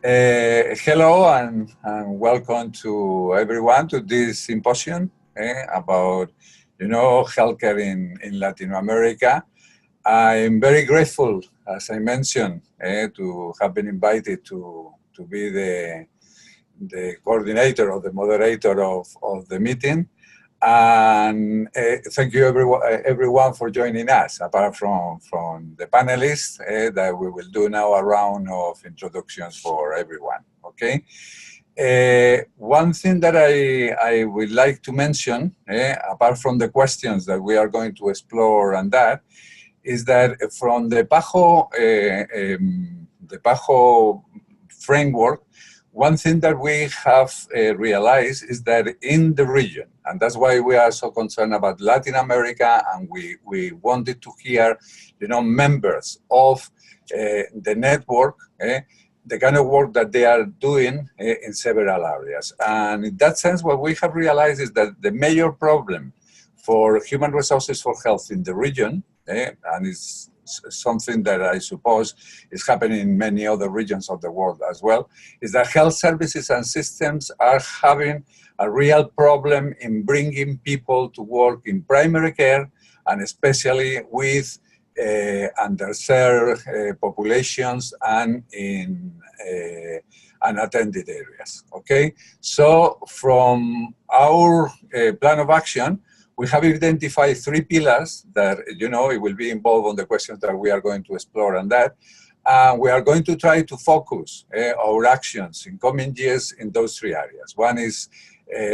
Hello and welcome to everyone to this symposium about, healthcare in Latin America. I'm very grateful, as I mentioned, to have been invited to be the coordinator or the moderator of the meeting. And thank you everyone for joining us, apart from the panelists that we will do now a round of introductions for everyone, okay? One thing that I would like to mention, apart from the questions that we are going to explore and that, is that from the PAHO framework, one thing that we have realized is that in the region, and that's why we are so concerned about Latin America, and we wanted to hear, members of the network, the kind of work that they are doing in several areas. And in that sense, what we have realized is that the major problem for human resources for health in the region, and it's something that I suppose is happening in many other regions of the world as well, is that health services and systems are having a real problem in bringing people to work in primary care, and especially with underserved populations and in unattended areas, okay? So from our plan of action, we have identified 3 pillars that, it will be involved on the questions that we are going to explore on that. We are going to try to focus our actions in coming years in those 3 areas. One is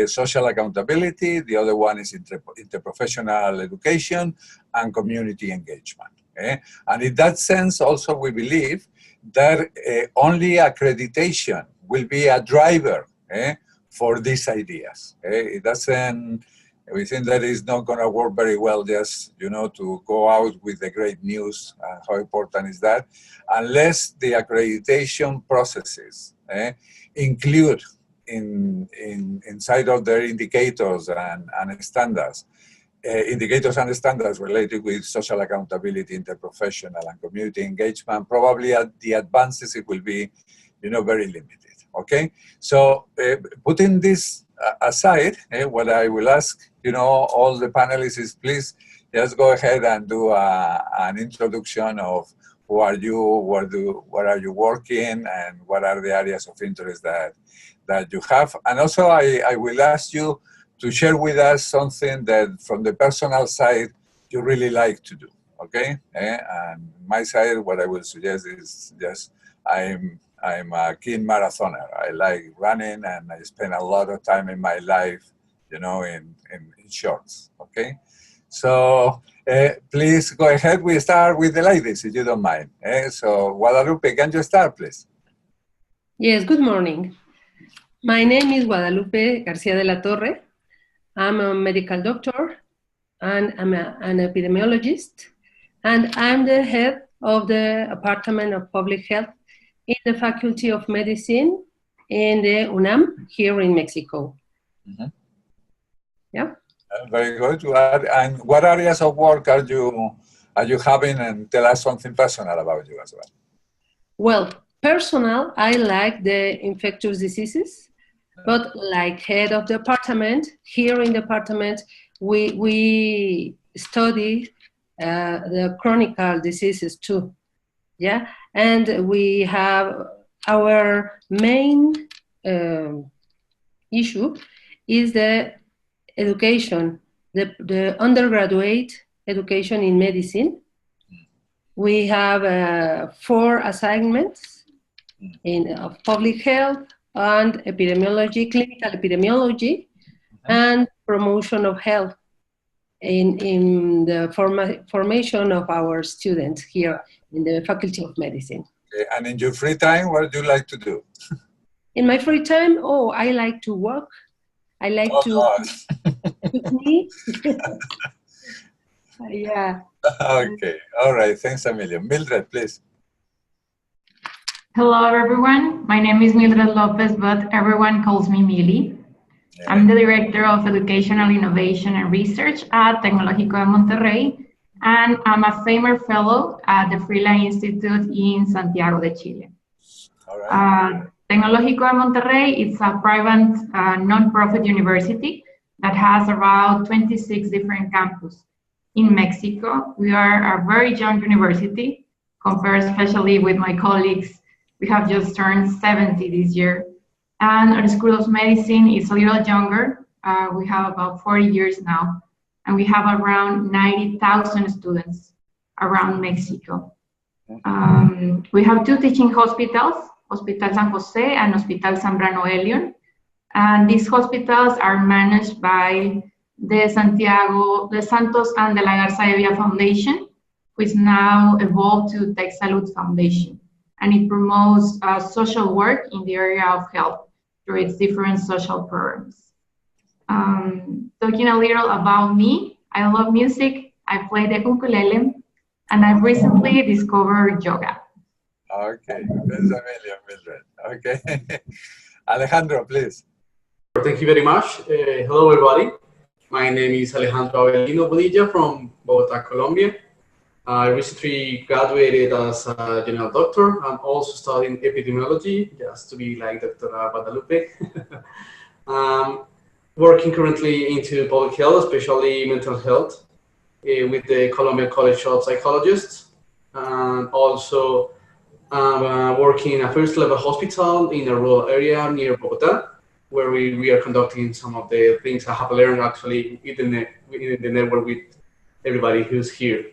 social accountability, the other one is interprofessional education, and community engagement. And in that sense, also we believe that only accreditation will be a driver for these ideas. It doesn't, we think that is not going to work very well just, to go out with the great news. How important is that? Unless the accreditation processes include inside of their indicators and standards, indicators and standards related with social accountability, interprofessional and community engagement, probably the advances, it will be, very limited, okay? So putting this aside, what I will ask, all the panelists is please just go ahead and do an introduction of who are you, what are you working, and what are the areas of interest that you have. And also I will ask you to share with us something that from the personal side you really like to do, okay? And my side, what I will suggest is just I'm a keen marathoner. I like running, and I spend a lot of time in my life, in shorts, okay? So please go ahead. We start with the ladies, if you don't mind. So Guadalupe, can you start, please? Yes, good morning. My name is Guadalupe García-DeLaTorre. I'm a medical doctor, and I'm an epidemiologist, and I'm the head of the Department of Public Health in the Faculty of Medicine in the UNAM here in Mexico. Mm-hmm. Yeah. Very good. And what areas of work are you having? And tell us something personal about you as well. Well, personal, I like the infectious diseases, but like head of department, here in department, we study the chronic diseases too. Yeah, and we have our main issue is the education, the undergraduate education in medicine. We have 4 assignments of public health and epidemiology, clinical epidemiology, and promotion of health in the formation of our students here in the Faculty of Medicine. Okay. And in your free time, what do you like to do? In my free time, I like to walk. I like to eat. Yeah. Okay. All right. Thanks a million. Mildred, please. Hello, everyone. My name is Mildred López, but everyone calls me Mili. Yeah. I'm the Director of Educational Innovation and Research at Tecnologico de Monterrey, and I'm a Summer Fellow at the Freeland Institute in Santiago de Chile. All right. Tecnologico de Monterrey is a private non-profit university that has around 26 different campuses in Mexico. We are a very young university compared especially with my colleagues. We have just turned 70 this year. And our School of Medicine is a little younger. We have about 40 years now, and we have around 90,000 students around Mexico. We have two teaching hospitals, Hospital San Jose and Hospital Zambrano Elion. And these hospitals are managed by the Santos and de la Garza Foundation, which now evolved to Tech Salud Foundation. And it promotes social work in the area of health through its different social programs. Talking a little about me, I love music, I play the ukulele, and I've recently discovered yoga. Okay, that's a million, Mildred. Okay. Alejandro, please. Thank you very much. Hello, everybody. My name is Alejandro Avelino Bonilla from Bogotá, Colombia. I recently graduated as a general doctor. I'm also studying epidemiology, just to be like Dr. Guadalupe. Working currently into public health, especially mental health, with the Colombian College of Psychologists. And also working in a first-level hospital in a rural area near Bogotá, where we are conducting some of the things I have learned actually in the network with everybody who's here.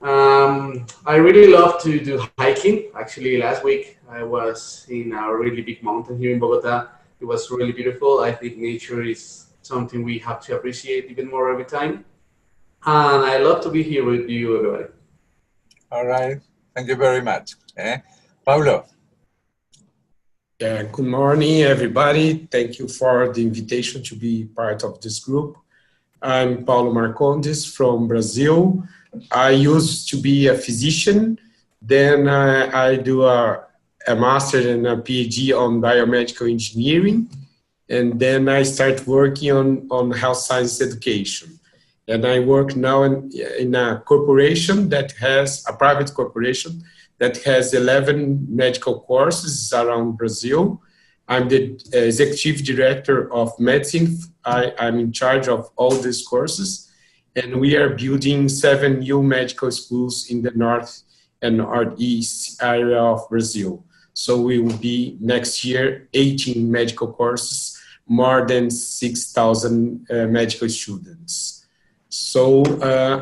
I really love to do hiking. Actually, last week I was in a really big mountain here in Bogotá. It was really beautiful. I think nature is something we have to appreciate even more every time. And I love to be here with you, everybody. All right. Thank you very much. Paulo. Yeah, good morning, everybody. Thank you for the invitation to be part of this group. I'm Paulo Marcondes from Brazil. I used to be a physician. Then I do a master and a PhD on biomedical engineering. And then I start working on health science education. And I work now in a corporation that has, a private corporation that has 11 medical courses around Brazil. I'm the executive director of medicine. I'm in charge of all these courses. And we are building 7 new medical schools in the north and northeast area of Brazil. So we will be next year 18 medical courses, more than 6,000 medical students. So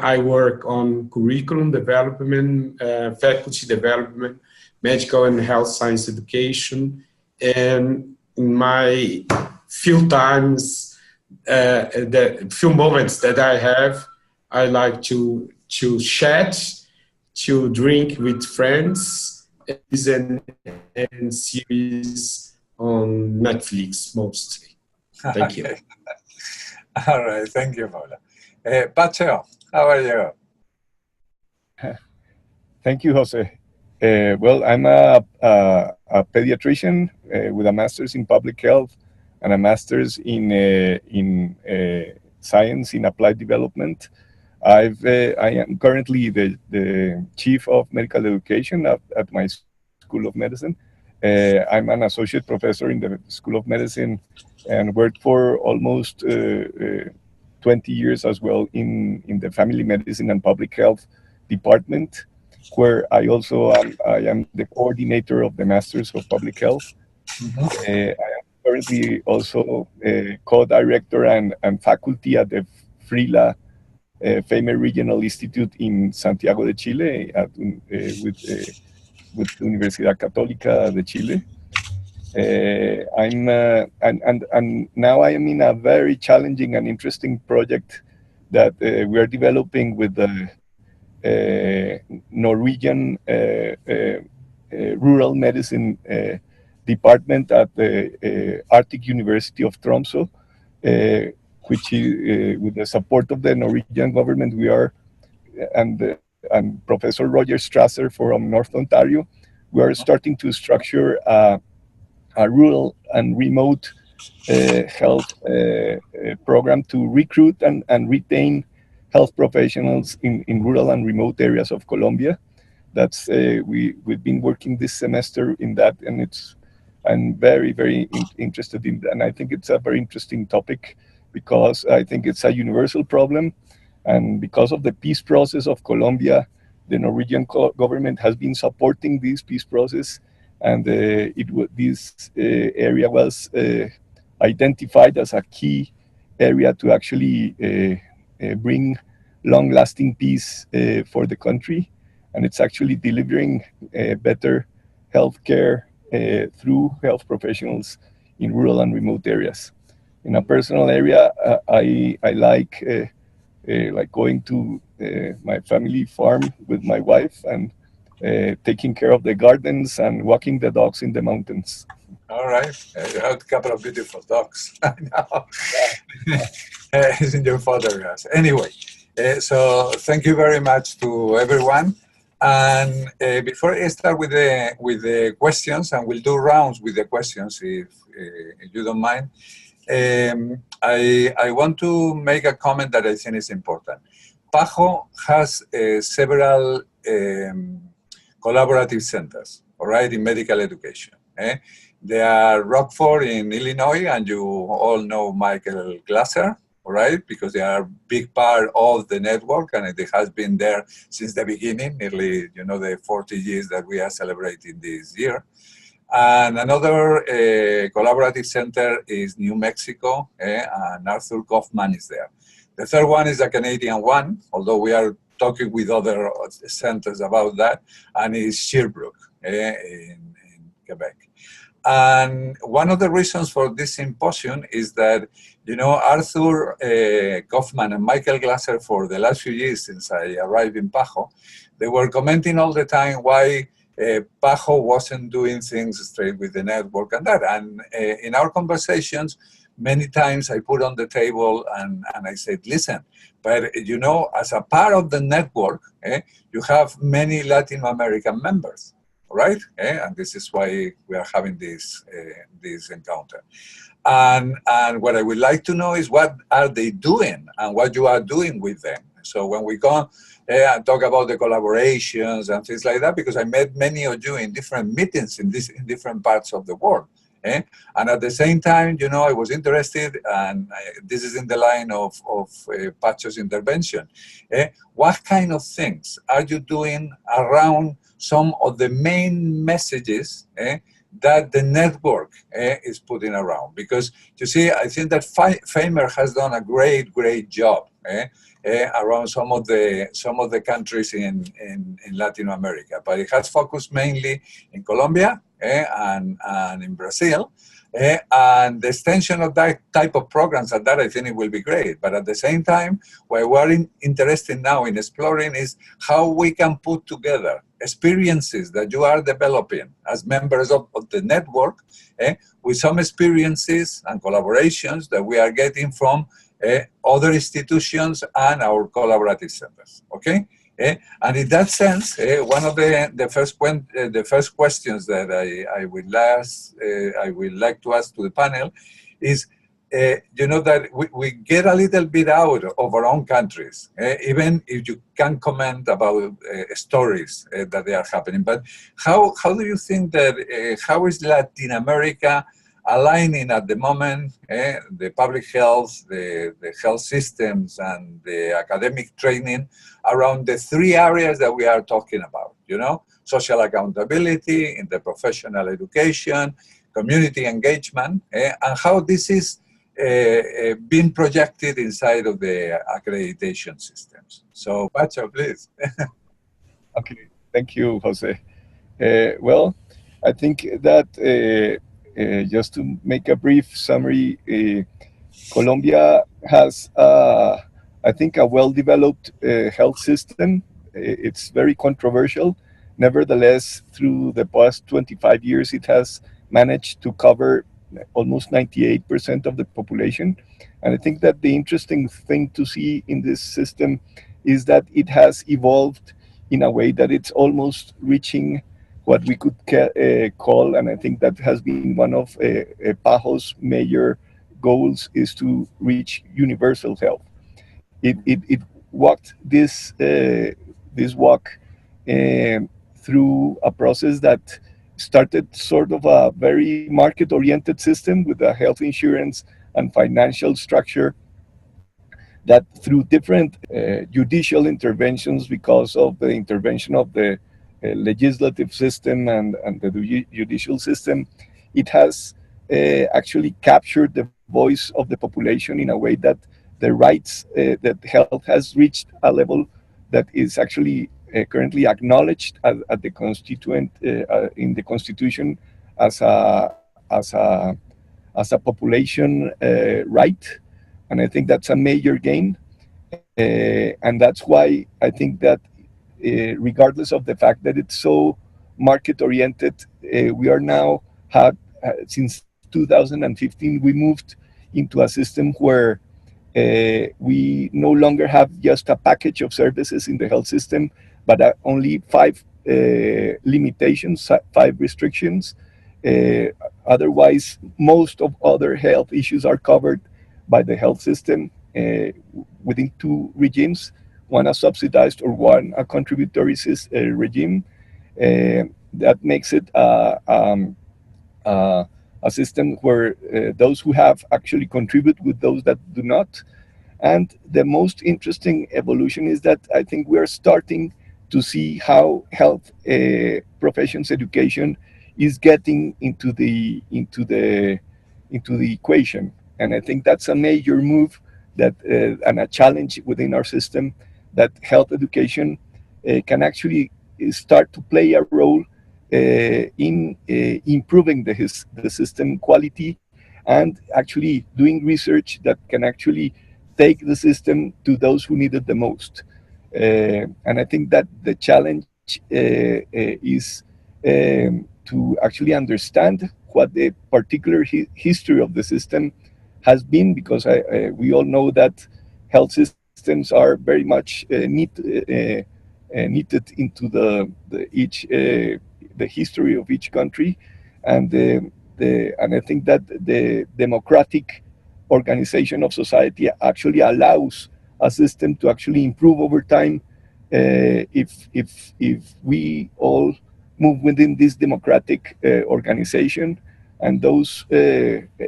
I work on curriculum development, faculty development, medical and health science education. And in my few times, the few moments that I have, I like to chat, to drink with friends, and series on Netflix mostly. Thank you. All right, thank you, Paula. Pacho, how are you? Thank you, Jose. Well, I'm a pediatrician with a master's in public health and a master's in science in applied development. I am currently the chief of medical education at my School of Medicine. I'm an associate professor in the School of Medicine and worked for almost 20 years as well in the family medicine and public health department, where I also I am the coordinator of the Masters of Public Health. I am currently also co-director and faculty at the FRILA FEMER Regional Institute in Santiago de Chile with Universidad Católica de Chile. And now I am in a very challenging and interesting project that we are developing with the Norwegian Rural Medicine Department at the Arctic University of Tromsø, which is, with the support of the Norwegian government, we are, and Professor Roger Strasser from North Ontario, we are starting to structure a rural and remote health program to recruit and retain health professionals in rural and remote areas of Colombia. That's we've been working this semester in that, and it's I'm very, very interested in, and I think it's a very interesting topic because I think it's a universal problem. And because of the peace process of Colombia, the Norwegian government has been supporting this peace process, and this area was identified as a key area to actually bring long-lasting peace for the country. And it's actually delivering better healthcare through health professionals in rural and remote areas. In a personal area, I like going to my family farm with my wife and taking care of the gardens and walking the dogs in the mountains. All right. You have a couple of beautiful dogs. I know. It's in your father's house. Anyway, so thank you very much to everyone. And before I start with the questions, and we'll do rounds with the questions if you don't mind, I want to make a comment that I think is important. PAHO has several collaborative centers, all right, in medical education. They are Rockford in Illinois, and you all know Michael Glasser, all right, because they are a big part of the network, and it has been there since the beginning, nearly, the 40 years that we are celebrating this year. And another collaborative center is New Mexico, and Arthur Kaufman is there. The third one is a Canadian one, although we are talking with other centers about that, and is Sherbrooke in Quebec. And one of the reasons for this symposium is that, Arthur Kaufman and Michael Glasser, for the last few years since I arrived in PAHO, they were commenting all the time why PAHO wasn't doing things straight with the network and that. And in our conversations, many times I put on the table and I said, listen, but as a part of the network, you have many Latin American members, right? And this is why we are having this encounter. And what I would like to know is what are they doing and what you are doing with them. So when we go and talk about the collaborations and things like that, because I met many of you in different meetings in different parts of the world. And at the same time, I was interested, and this is in the line of Pacho's intervention. What kind of things are you doing around some of the main messages that the network is putting around? Because you see, I think that FAMER has done a great job around some of the countries in Latin America, but it has focused mainly in Colombia and in Brazil. And the extension of that type of programs and that, I think it will be great. But at the same time, what we're interested now in exploring is how we can put together experiences that you are developing as members of the network with some experiences and collaborations that we are getting from other institutions and our collaborative centers, okay? And in that sense, one of the first questions that I would like to ask to the panel is, that we get a little bit out of our own countries, even if you can comment about stories that they are happening. But how do you think that, how is Latin America aligning at the moment the public health, the health systems, and the academic training around the three areas that we are talking about, social accountability, interprofessional education, community engagement, and how this is being projected inside of the accreditation systems. So, Pacho, please. Okay, thank you, Jose. Well, I think that just to make a brief summary, Colombia has, I think, a well-developed health system. It's very controversial. Nevertheless, through the past 25 years, it has managed to cover almost 98% of the population. And I think that the interesting thing to see in this system is that it has evolved in a way that it's almost reaching what we could call, and I think that has been one of PAHO's major goals, is to reach universal health. It walked this walk through a process that started sort of a very market-oriented system with a health insurance and financial structure that through different judicial interventions, because of the intervention of the legislative system and the judicial system, it has actually captured the voice of the population in a way that the rights that health has reached a level that is actually currently acknowledged at the constituent in the Constitution as a population right, and I think that's a major gain, and that's why I think that regardless of the fact that it's so market-oriented, we are now since 2015 we moved into a system where we no longer have just a package of services in the health system, but only 5 limitations, 5 restrictions. Otherwise, most of other health issues are covered by the health system within 2 regimes, one a subsidized or one a contributory regime. That makes it a system where those who have actually contribute with those that do not. And the most interesting evolution is that I think we are starting to see how health professions education is getting into the equation, and I think that's a major move that and a challenge within our system, that health education can actually start to play a role in improving the system quality and actually doing research that can actually take the system to those who need it the most. And I think that the challenge is to actually understand what the particular history of the system has been, because we all know that health systems are very much knitted into the history of each country, and I think that the democratic organization of society actually allows a system to actually improve over time if we all move within this democratic organization, and those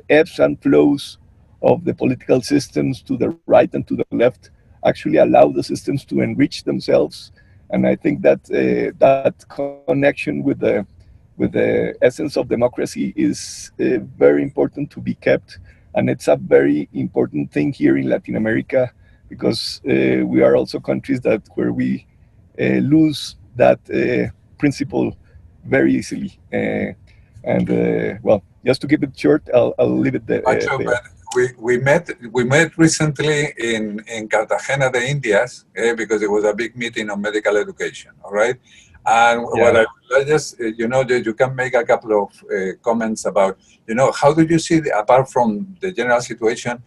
ebbs and flows of the political systems to the right and to the left actually allow the systems to enrich themselves. And I think that that connection with the essence of democracy is very important to be kept, and it's a very important thing here in Latin America, because we are also countries where we lose that principle very easily. Well, just to keep it short, I'll leave it there. We met recently in Cartagena de Indias, because it was a big meeting on medical education. All right, and what I just you can make a couple of comments about how do you see apart from the general situation,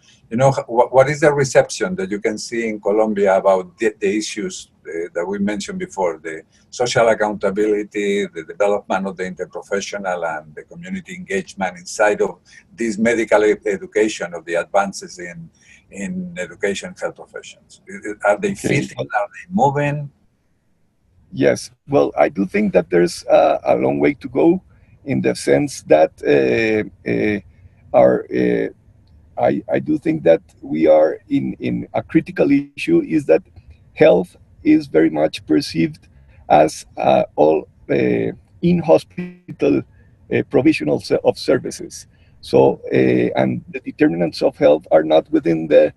what is the reception that you can see in Colombia about the issues that we mentioned before, the social accountability, the development of the interprofessional and the community engagement inside of this medical education, of the advances in education health professions? Are they fitting? Are they moving? Yes, well, I do think that there's a long way to go, in the sense that I do think that we are in a critical issue, is that health is very much perceived as all in-hospital provision of services. So, and the determinants of health are not within the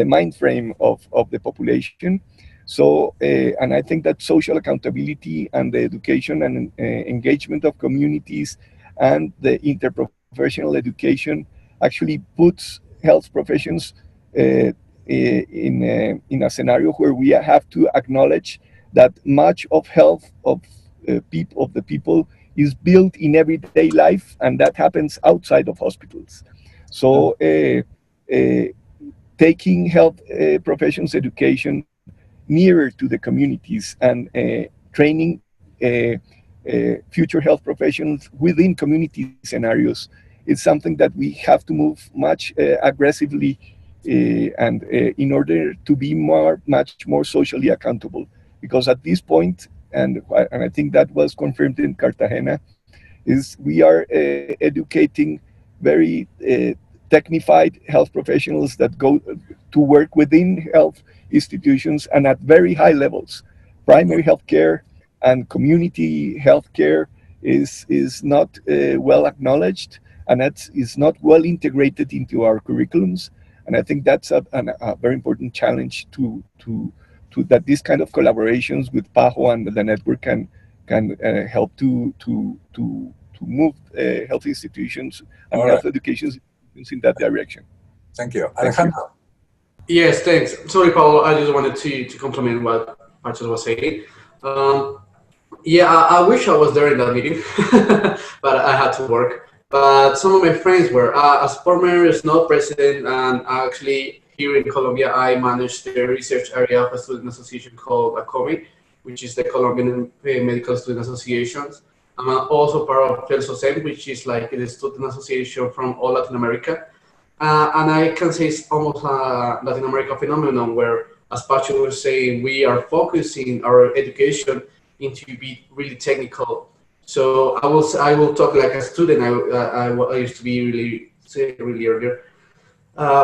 mind frame of the population. So, and I think that social accountability and the education and engagement of communities and the interprofessional education actually puts health professions in a scenario where we have to acknowledge that much of health of the people is built in everyday life, and that happens outside of hospitals. So taking health professions education nearer to the communities and training future health professionals within community scenarios is something that we have to move much aggressively and in order to be much more socially accountable. Because at this point, and I think that was confirmed in Cartagena, is we are educating very technified health professionals that go to work within health institutions and at very high levels. Primary health care and community health care is not well acknowledged, and that is not well integrated into our curriculums. And I think that's a very important challenge to that these kind of collaborations with PAHO and the network can help to move health institutions and health education in that direction. Thank you. Alejandro. Yes, thanks. Sorry, Paulo, I just wanted to complement what Marcos was saying. Yeah, I wish I was there in that meeting, but I had to work. But some of my friends were. As former SNO president, and actually here in Colombia, I managed the research area of a student association called ACOMI, which is the Colombian Medical Student Associations. I'm also part of FELSOCEN, which is like the student association from all Latin America. And I can say it's almost a Latin America phenomenon where, as Pacho was saying, we are focusing our education into be really technical. So I will talk like a student. I used to be really earlier.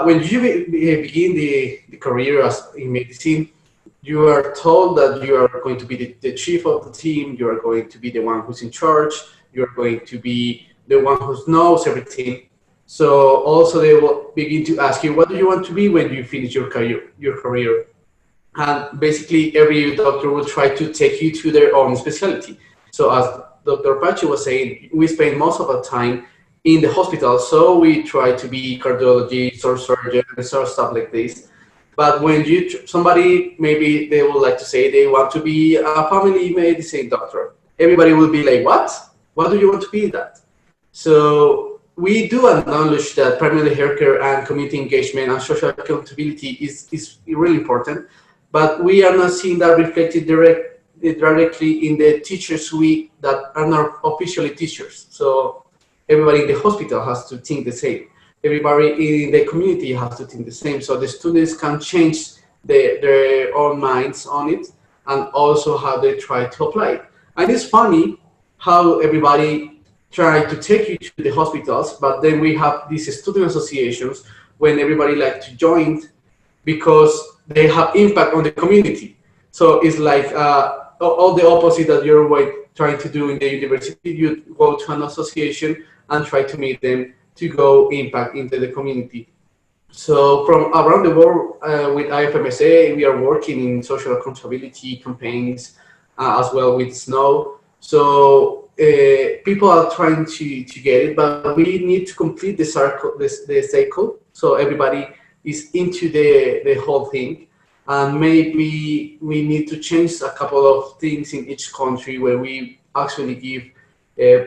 When you begin the career in medicine, you are told that you are going to be the chief of the team. You are going to be the one who's in charge. You are going to be the one who knows everything. So also they will begin to ask you, what do you want to be when you finish your career? And basically every doctor will try to take you to their own specialty. So as Dr. Pacho was saying, we spend most of our time in the hospital. So we try to be cardiologists or surgeons or stuff like this. But when somebody, maybe they would like to say they want to be a family medicine doctor. Everybody will be like, what? What do you want to be that? So we do acknowledge that primary healthcare and community engagement and social accountability is really important, but we are not seeing that reflected directly in the teachers that are not officially teachers. So everybody in the hospital has to think the same. Everybody in the community has to think the same. So the students can change their own minds on it and also how they try to apply it. And it's funny how everybody try to take you to the hospitals, but then we have these student associations when everybody like to join because they have impact on the community. So it's like all the opposite that you're trying to do in the university. You go to an association and try to meet them to go impact into the community. So from around the world with IFMSA, we are working in social accountability campaigns as well with SNO. So people are trying to get it, but we need to complete the cycle. So everybody is into the whole thing. And maybe we need to change a couple of things in each country where we actually give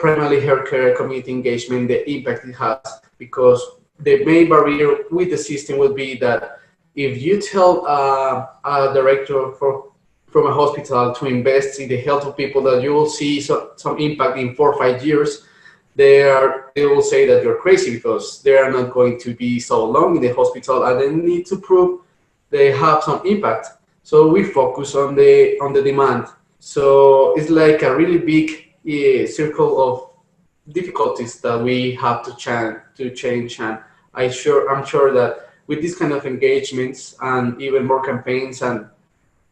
primarily healthcare community engagement the impact it has, because the main barrier with the system will be that if you tell a director from a hospital to invest in the health of people, that you will see some impact in 4 or 5 years, they will say that you're crazy because they are not going to be so long in the hospital and they need to prove they have some impact. So we focus on the demand. So it's like a really big circle of difficulties that we have to change. And I'm sure that with this kind of engagements and even more campaigns and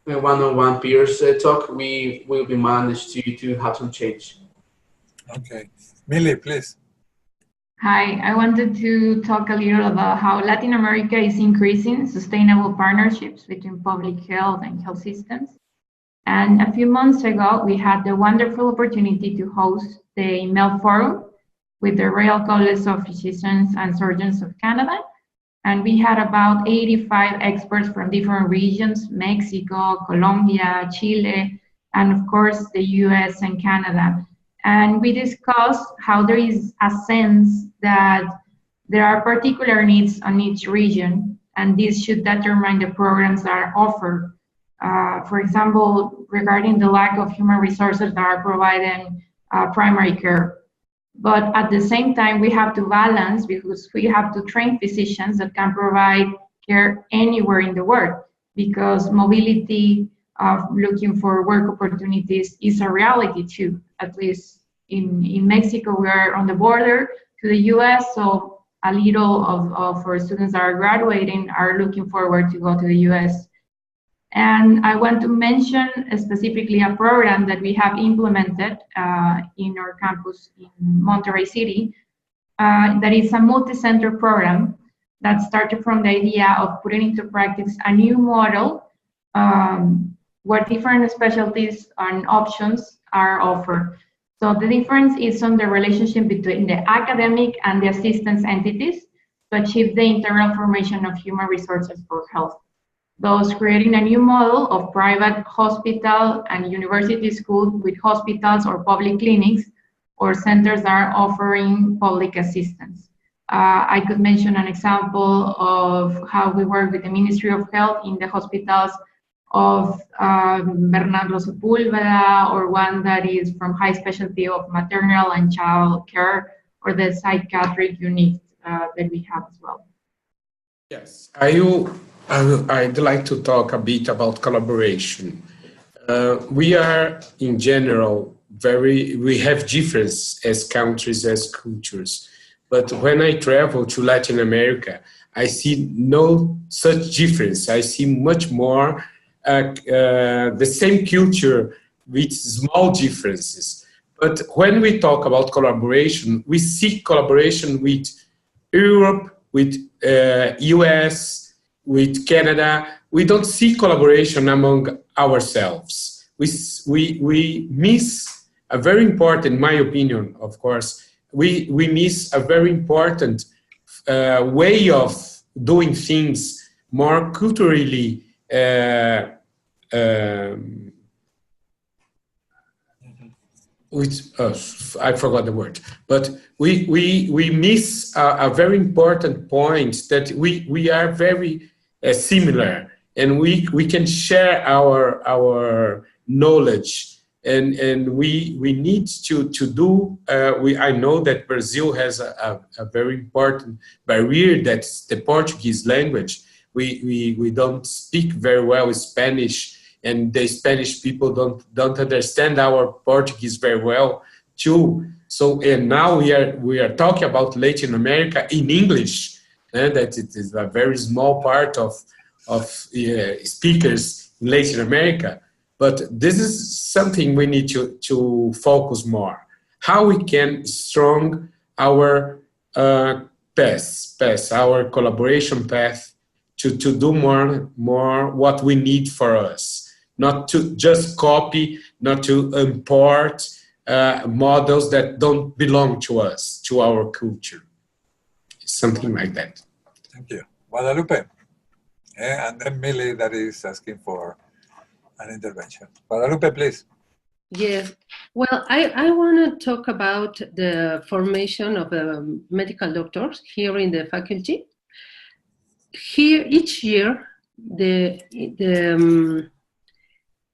one-on-one peers talk, we will be managed to have some change. Okay. Mildred, please. Hi, I wanted to talk a little about how Latin America is increasing sustainable partnerships between public health and health systems. And a few months ago, we had the wonderful opportunity to host the MEL Forum with the Royal College of Physicians and Surgeons of Canada. And we had about 85 experts from different regions, Mexico, Colombia, Chile, and of course, the US and Canada. And we discussed how there is a sense that there are particular needs on each region, and this should determine the programs that are offered. For example, regarding the lack of human resources that are providing primary care. But at the same time, we have to balance, because we have to train physicians that can provide care anywhere in the world, because mobility of looking for work opportunities is a reality too, at least in Mexico. We are on the border to the US, so a little of our students that are graduating are looking forward to go to the US. And I want to mention specifically a program that we have implemented in our campus in Monterrey City. That is a multi-center program that started from the idea of putting into practice a new model where different specialties and options are offered. So the difference is on the relationship between the academic and the assistance entities to achieve the integral formation of human resources for health. Thus, creating a new model of private hospital and university school with hospitals or public clinics or centers that are offering public assistance. I could mention an example of how we work with the Ministry of Health in the hospitals of Bernardo Sepúlveda, or one that is from high specialty of maternal and child care, or the psychiatric unit that we have as well. Yes, I'd like to talk a bit about collaboration. We are, in general, we have difference as countries, as cultures. But when I travel to Latin America, I see no such difference. I see much more the same culture with small differences. But when we talk about collaboration, we see collaboration with Europe, with US, with Canada. We don't see collaboration among ourselves. We miss a very important, in my opinion, of course, we miss a very important way of doing things more culturally. I forgot the word, but we miss a very important point that we are very similar, and we can share our knowledge, and we need to do. I know that Brazil has a very important barrier, that's the Portuguese language. We don't speak very well Spanish, and the Spanish people don't understand our Portuguese very well too. So, and now we are talking about Latin America in English, and that it is a very small part of speakers in Latin America. But this is something we need to focus more. How we can strong our path, our collaboration path, to do more what we need for us. Not to just copy, not to import models that don't belong to us, to our culture. Something like that. Thank you. Guadalupe. And then Millie, that is asking for an intervention. Guadalupe, please. Yes. Well, I want to talk about the formation of medical doctors here in the faculty. Here, each year,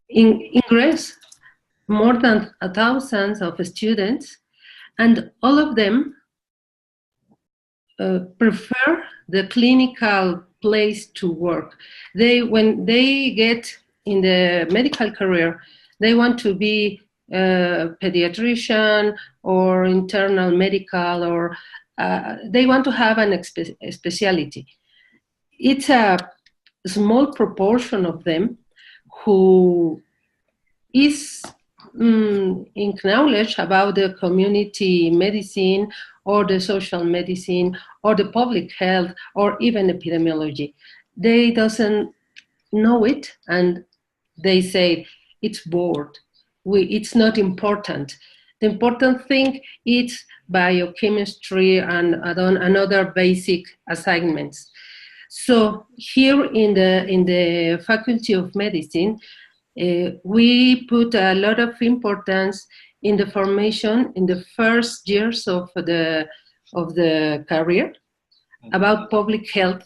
ingress more than 1,000 of students, and all of them prefer the clinical place to work. When they get in the medical career, they want to be a pediatrician or internal medical, or they want to have a specialty. It's a small proportion of them who is in knowledge about the community medicine or the social medicine or the public health or even epidemiology. They doesn't know it, and they say it's bored. It's not important. The important thing is biochemistry and another basic assignments. So here in the Faculty of Medicine, we put a lot of importance in the formation in the first years of the career about public health,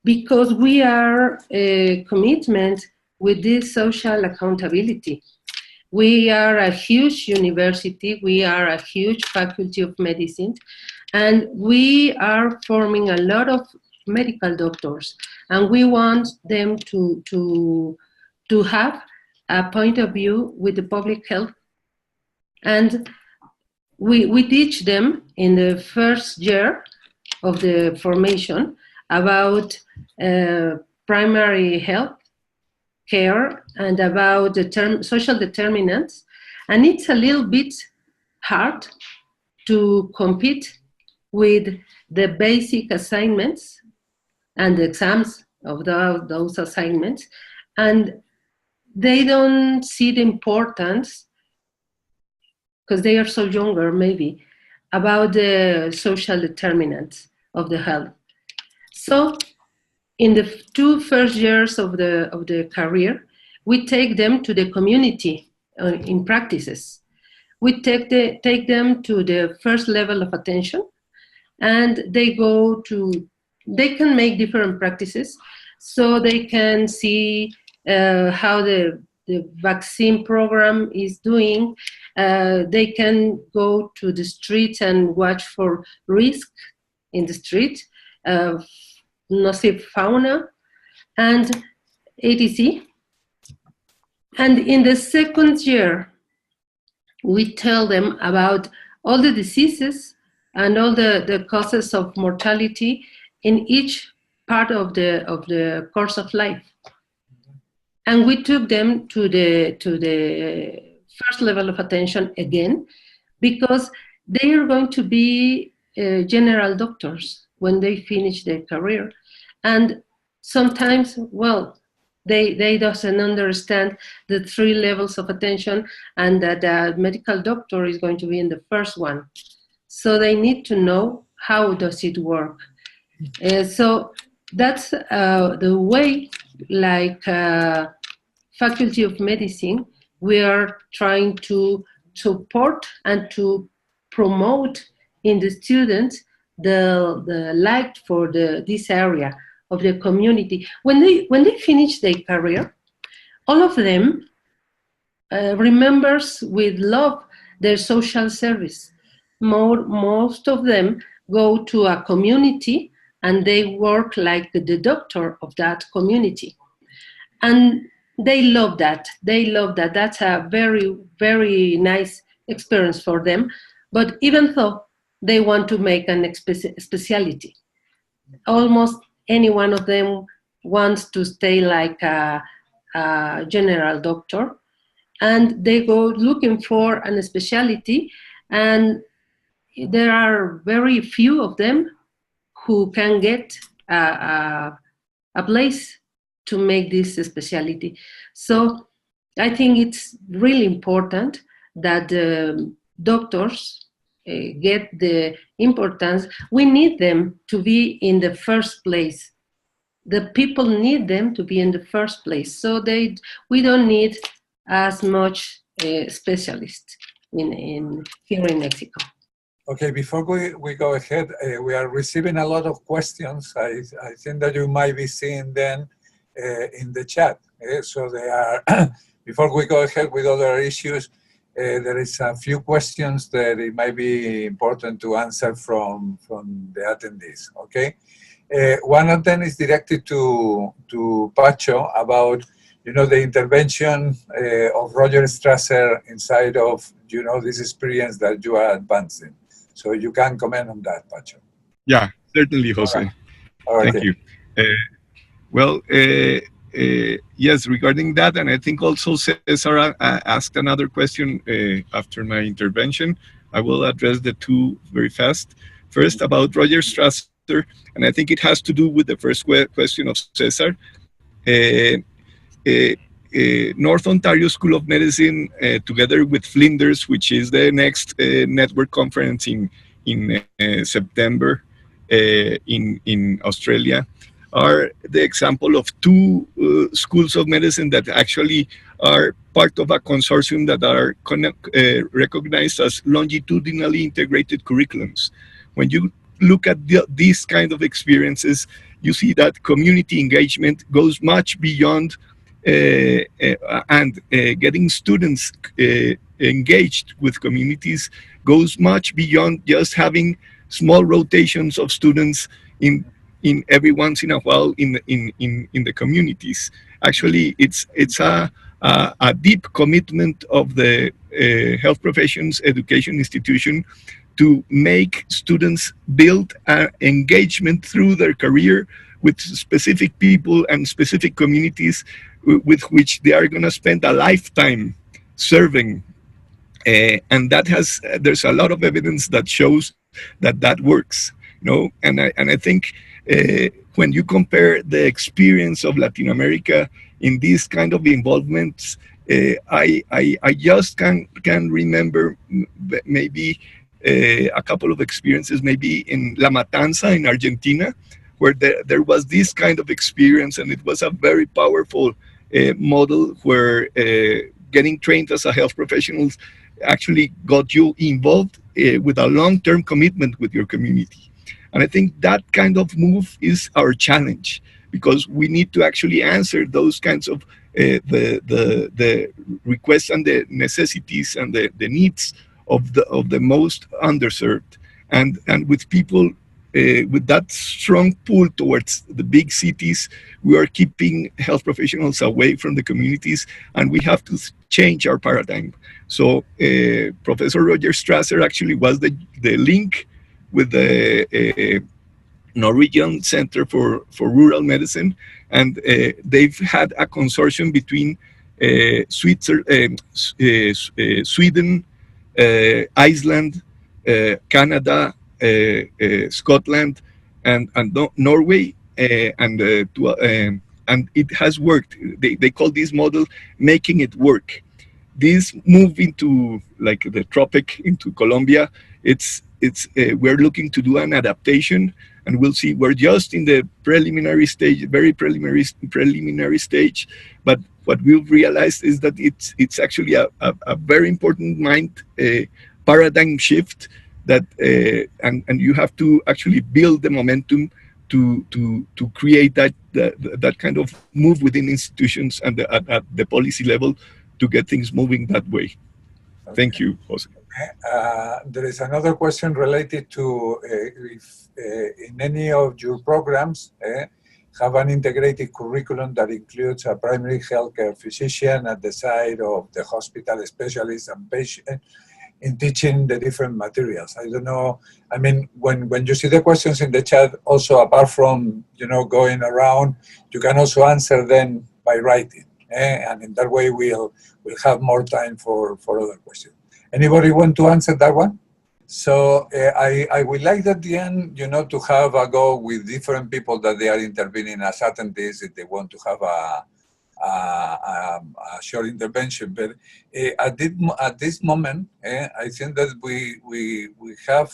because we are a commitment with this social accountability. We are a huge university, we are a huge Faculty of Medicine, and we are forming a lot of medical doctors, and we want them to have a point of view with the public health. And we teach them in the first year of the formation about primary health care and about the social determinants. And it's a little bit hard to compete with the basic assignments and the exams of those assignments. And they don't see the importance, because they are so younger maybe, about the social determinants of the health. So in the 2 first years of the career, we take them to the community in practices. We take them to the first level of attention, and they can make different practices, so they can see how the vaccine program is doing. They can go to the street and watch for risk in the street, nocive fauna, and etc. And in the second year, we tell them about all the diseases and all the causes of mortality in each part of the course of life. And we took them to the first level of attention again, because they are going to be general doctors when they finish their career. And sometimes, well, they doesn't understand the 3 levels of attention, and that a medical doctor is going to be in the first one. So they need to know how does it work. So that's the way, like Faculty of Medicine, we are trying to support and to promote in the students the like for this area of the community. When they finish their career, all of them remembers with love their social service. Most of them go to a community and they work like the doctor of that community. And they love that. They love that. That's a very, very nice experience for them. But even though they want to make an specialty, almost any one of them wants to stay like a general doctor, and they go looking for a specialty, and there are very few of them who can get a place to make this specialty. So I think it's really important that the doctors get the importance. We need them to be in the first place. The people need them to be in the first place. So we don't need as much specialists here in Mexico. Okay, before we go ahead, we are receiving a lot of questions. I think that you might be seeing them in the chat. So they are, before we go ahead with other issues, there is a few questions that it might be important to answer from the attendees, okay? One of them is directed to Pacho about, the intervention of Roger Strasser inside of, this experience that you are advancing. So you can comment on that, Pacho. Yeah, certainly, Jose. All right. Thank you. Yes, regarding that, and I think also Cesar asked another question after my intervention. I will address the two very fast. First, about Roger Strasser, and I think it has to do with the first question of Cesar. North Ontario School of Medicine, together with Flinders, which is the next network conference in September in Australia, are the example of two schools of medicine that actually are part of a consortium that are recognized as longitudinally integrated curriculums. When you look at these kind of experiences, you see that community engagement goes much beyond and getting students engaged with communities goes much beyond just having small rotations of students in every once in a while in the communities. Actually, it's a a deep commitment of the health professions education institution to make students build engagement through their career with specific people and specific communities with which they are going to spend a lifetime serving. And that there's a lot of evidence that shows that that works, and I think when you compare the experience of Latin America in these kind of involvements, I just can remember maybe a couple of experiences, maybe in La Matanza in Argentina, where there was this kind of experience, and it was a very powerful model where getting trained as a health professional actually got you involved with a long-term commitment with your community. And I think that kind of move is our challenge, because we need to actually answer those kinds of the requests and the necessities and the needs of the most underserved, and with people with that strong pull towards the big cities, we are keeping health professionals away from the communities, and we have to change our paradigm. So Professor Roger Strasser actually was the link with the Norwegian Center for Rural Medicine, and they've had a consortium between Sweden, Iceland, Canada, Scotland, and Norway, and it has worked. They call this model making it work. This move into like the tropic into Colombia, we're looking to do an adaptation, and we'll see. We're just in the preliminary stage, very preliminary stage, but what we've realized is that it's actually a very important paradigm shift that and you have to actually build the momentum to create that kind of move within institutions and at the policy level to get things moving that way. Okay. Thank you, Jose. There is another question related to if in any of your programs have an integrated curriculum that includes a primary healthcare physician at the side of the hospital specialist and patient in teaching the different materials. I don't know, I mean, when you see the questions in the chat, also apart from, going around, you can also answer them by writing. And in that way, we'll have more time for other questions. Anybody want to answer that one? So I would like at the end, to have a go with different people that they are intervening as attendees if they want to have a short intervention. But at this moment, I think that we have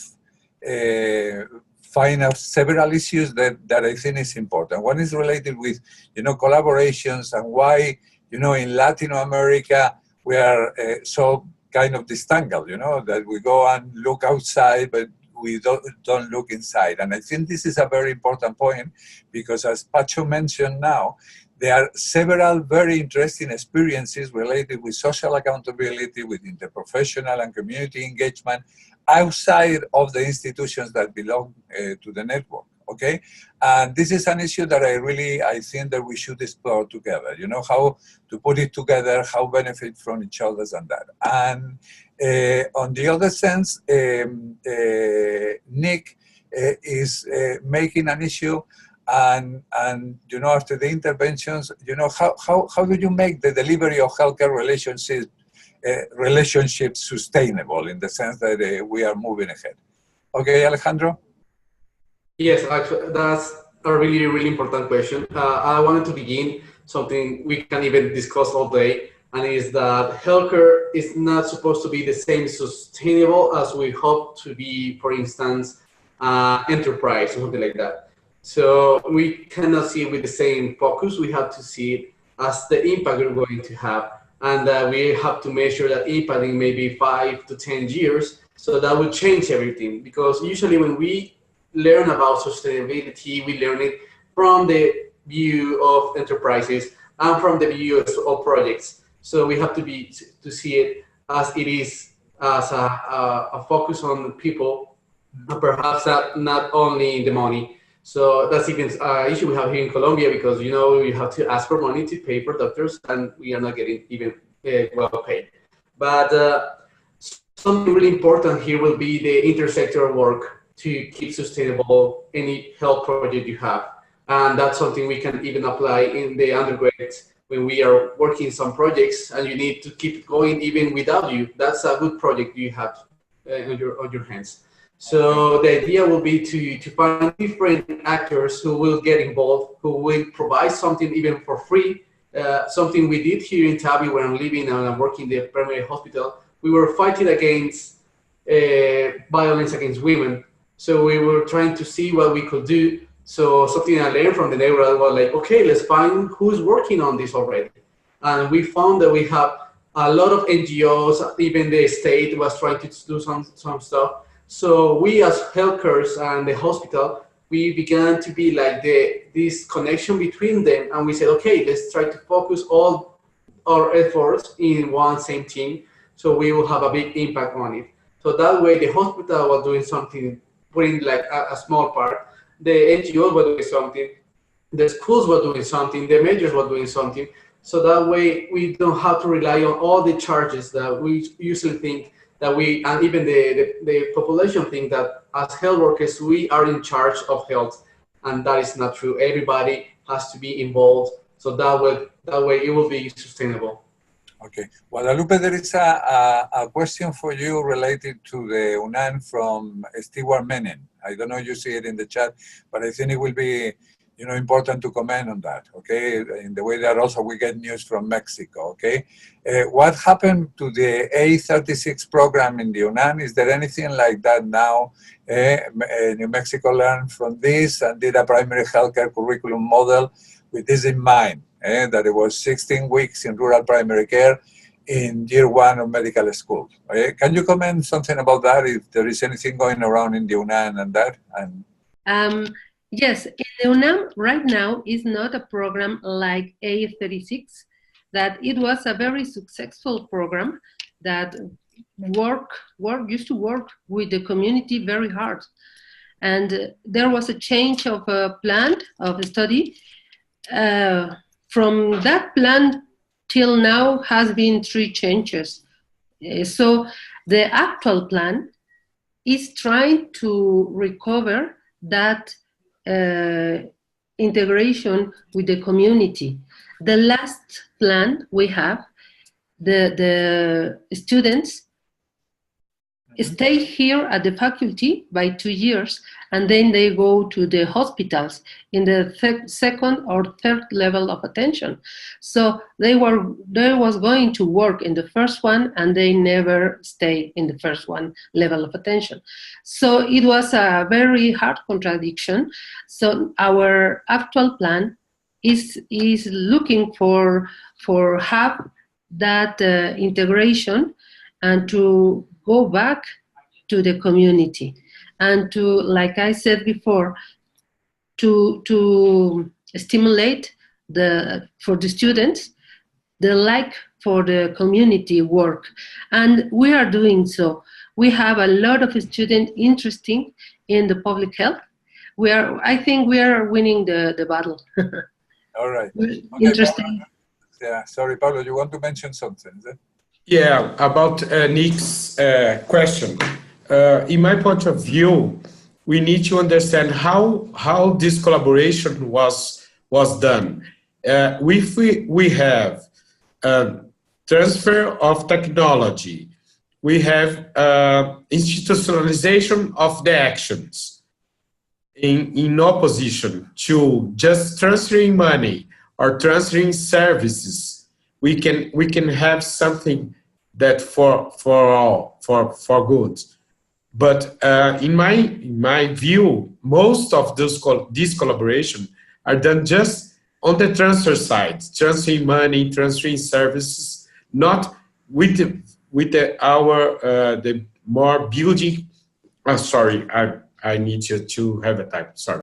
find out several issues that I think is important. One is related with, collaborations and why, in Latin America, we are so kind of distangled, that we go and look outside, but we don't look inside. And I think this is a very important point because, as Pacho mentioned now, there are several very interesting experiences related with social accountability, with interprofessional and community engagement outside of the institutions that belong to the network, okay? And this is an issue that I think that we should explore together, how to put it together, how benefit from each other and that. And on the other sense, Nick is making an issue and after the interventions, how do you make the delivery of healthcare relationships sustainable in the sense that we are moving ahead? Okay, Alejandro? Yes, actually, that's a really, really important question. I wanted to begin something we can even discuss all day, and is that healthcare is not supposed to be the same sustainable as we hope to be, for instance, enterprise or something like that. So we cannot see it with the same focus. We have to see it as the impact we're going to have. And we have to measure that impact in maybe 5 to 10 years. So that will change everything. Because usually when we learn about sustainability, we learn it from the view of enterprises and from the view of projects. So we have to see it as it is, as a focus on people, and perhaps not only the money. So that's even an issue we have here in Colombia, because you know you have to ask for money to pay for doctors, and we are not getting even well paid. But something really important here will be the intersectoral work to keep sustainable any health project you have. And that's something we can even apply in the undergrad when we are working some projects and you need to keep going even without you. That's a good project you have on your hands. So the idea will be to find different actors who will get involved, who will provide something even for free. Something we did here in Tabi, where I'm living and I'm working in the primary hospital. We were fighting against violence against women. So we were trying to see what we could do. So something I learned from the neighborhood was like, okay, let's find who's working on this already. And we found that we have a lot of NGOs, even the state was trying to do some stuff. So we as healthcares and the hospital, we began to be like this connection between them. And we said, okay, let's try to focus all our efforts in one same team, so we will have a big impact on it. So that way the hospital was doing something, putting like a small part, the NGOs were doing something, the schools were doing something, the majors were doing something. So that way we don't have to rely on all the charges that we usually think that we, and even the population think that as health workers, we are in charge of health. And that is not true. Everybody has to be involved. So that way it will be sustainable. Okay. Guadalupe, there is a question for you related to the UNAM from Stewart Menin. I don't know if you see it in the chat, but I think it will be, important to comment on that, okay? In the way that also we get news from Mexico, okay? What happened to the A36 program in the UNAM? Is there anything like that now? New Mexico learned from this and did a primary healthcare curriculum model with this in mind, that it was 16 weeks in rural primary care in year one of medical school. Can you comment something about that, if there is anything going around in the UNAM and that? Yes, in the UNAM right now is not a program like A36, that it was a very successful program that used to work with the community very hard. And there was a change of a plan of study. From that plan till now has been 3 changes. So the actual plan is trying to recover that integration with the community. The last plan we have, the students stay here at the faculty by 2 years, and then they go to the hospitals in the second or third level of attention. So they was going to work in the first one, and they never stay in the first one level of attention. So it was a very hard contradiction. So our actual plan is looking for have that integration and to go back to the community and to, like I said before, to stimulate for the students the like for the community work. And we are doing so. We have a lot of students interested in the public health. I think we are winning the battle. All right. Okay, interesting. Yeah, sorry, Paulo, you want to mention something? Is it? Yeah, about Nick's question. In my point of view, we need to understand how this collaboration was done. If we have transfer of technology, we have institutionalization of the actions in opposition to just transferring money or transferring services. We can have something that for all, for good. But in my view, most of this collaboration are done just on the transfer side, transferring money, transferring services, not with the more building. Sorry, I need you to have a time. Sorry.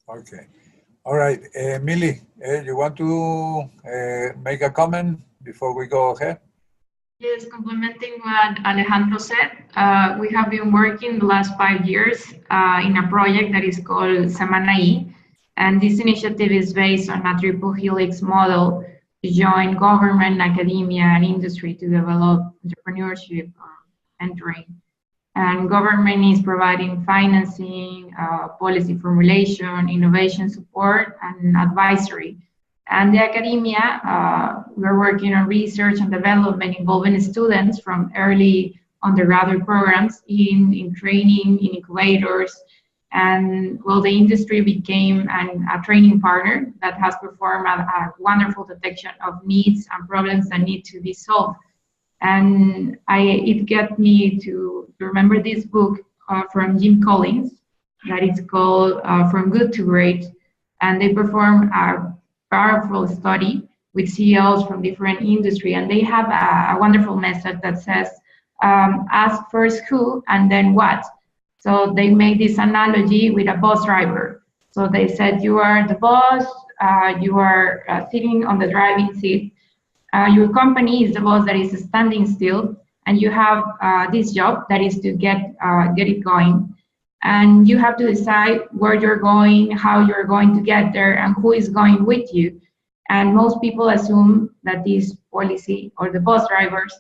Okay. All right, Millie, you want to make a comment before we go ahead? Yes, complementing what Alejandro said, we have been working the last 5 years in a project that is called Sabana, and this initiative is based on a triple helix model to join government, academia, and industry to develop entrepreneurship mentoring. And government is providing financing, policy formulation, innovation support, and advisory. And the academia, we're working on research and development involving students from early undergraduate programs in training, in incubators. And well, the industry became a training partner that has performed a wonderful detection of needs and problems that need to be solved. And it got me to remember this book from Jim Collins that is called From Good to Great. And they perform a powerful study with CEOs from different industry, and they have a wonderful message that says, ask first who and then what. So they made this analogy with a bus driver. So they said, you are the boss, you are sitting on the driving seat, your company is the boss that is standing still, and you have this job that is to get it going. And you have to decide where you're going, how you're going to get there, and who is going with you. And most people assume that this policy or the bus drivers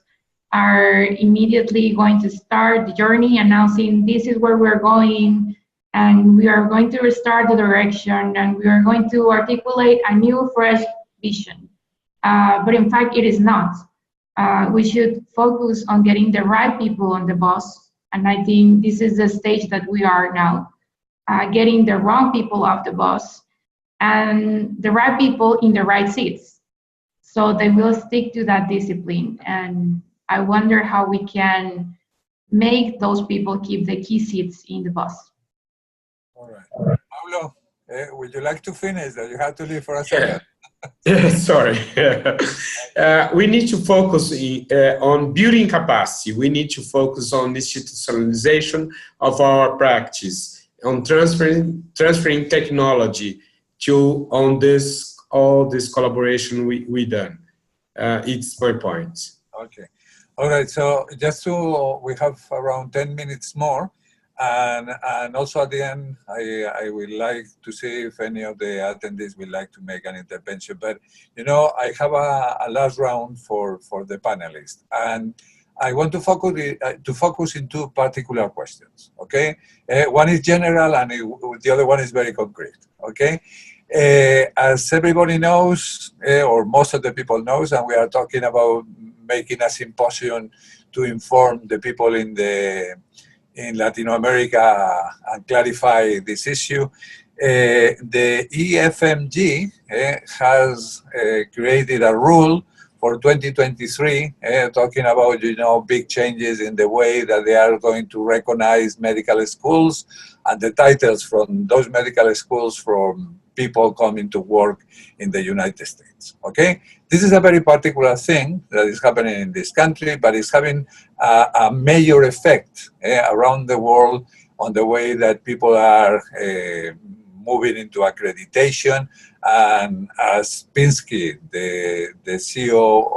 are immediately going to start the journey announcing this is where we're going, and we are going to restart the direction, and we are going to articulate a new, fresh vision. But in fact, it is not. We should focus on getting the right people on the bus. And I think this is the stage that we are now, getting the wrong people off the bus and the right people in the right seats. So they will stick to that discipline. And I wonder how we can make those people keep the key seats in the bus. All right. Paulo, would you like to finish? You have to leave for a second. Sorry. We need to focus on building capacity. We need to focus on institutionalization of our practice, on transferring technology to all this collaboration we done. It's my point. Okay. All right. So we have around 10 minutes more. And also at the end, I would like to see if any of the attendees would like to make an intervention. But, you know, I have a last round for the panelists. And I want to focus in two particular questions, okay? One is general and the other one is very concrete, okay? As everybody knows, or most of the people knows, and we are talking about making a symposium to inform the people in Latin America and clarify this issue. The EFMG has created a rule for 2023, talking about, you know, big changes in the way that they are going to recognize medical schools and the titles from those medical schools from people coming to work in the United States, okay? This is a very particular thing that is happening in this country, but it's having a major effect around the world on the way that people are moving into accreditation. And as Pinsky, the CEO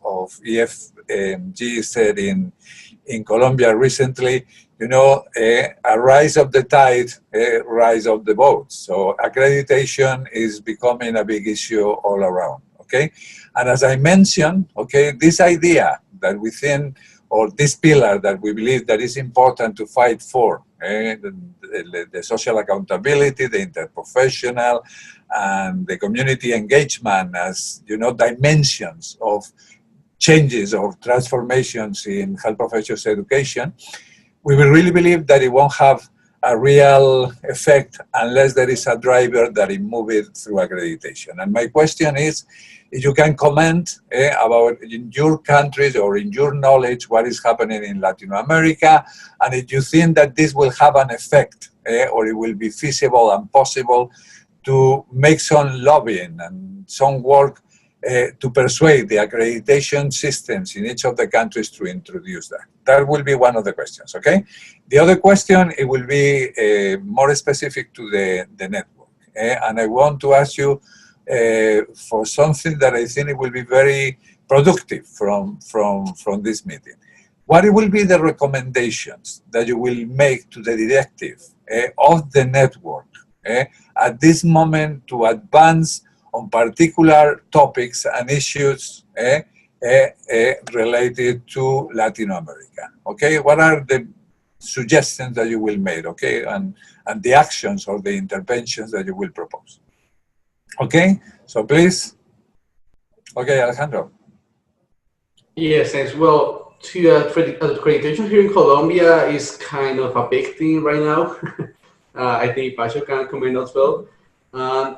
of EFMG, said in Colombia recently, you know, a rise of the tide, a rise of the boat. So accreditation is becoming a big issue all around, okay? And as I mentioned, okay, this idea that within, or this pillar that we believe that is important to fight for, the social accountability, the interprofessional, and the community engagement as, you know, dimensions of changes or transformations in health professions education, we will really believe that it won't have a real effect unless there is a driver that is moving through accreditation. And my question is, if you can comment about in your countries or in your knowledge what is happening in Latin America, and if you think that this will have an effect or it will be feasible and possible to make some lobbying and some work to persuade the accreditation systems in each of the countries to introduce that. That will be one of the questions, okay? The other question, it will be more specific to the network. And I want to ask you for something that I think it will be very productive from this meeting. What will be the recommendations that you will make to the directive of the network at this moment to advance on particular topics and issues related to Latin America? Okay, what are the suggestions that you will make? Okay, and the actions or the interventions that you will propose? Okay, so please. Okay, Alejandro. Yes, thanks. Well, accreditation here in Colombia is kind of a big thing right now. I think PAHO can comment as well.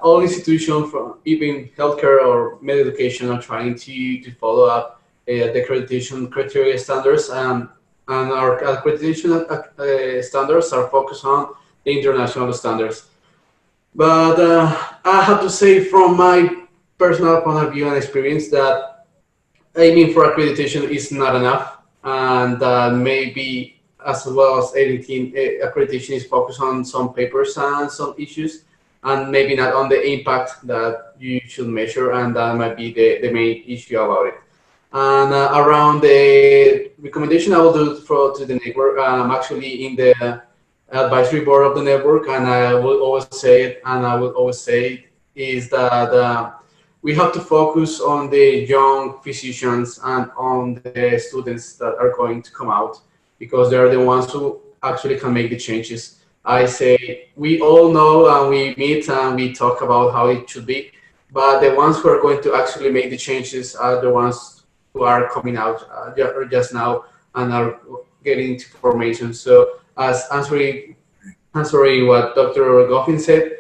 All institutions, from even healthcare or med education, are trying to follow up the accreditation criteria standards, and our accreditation standards are focused on the international standards. But I have to say, from my personal point of view and experience, that aiming for accreditation is not enough, and maybe as well as anything, accreditation is focused on some papers and some issues, and maybe not on the impact that you should measure, and that might be the main issue about it. And around the recommendation I will do to the network, I'm actually in the advisory board of the network, and I will always say it, and I will always say it, is that we have to focus on the young physicians and on the students that are going to come out, because they're the ones who actually can make the changes. I say we all know and we meet and we talk about how it should be, but the ones who are going to actually make the changes are the ones who are coming out just now and are getting into formation. So as answering what Dr. Goffin said,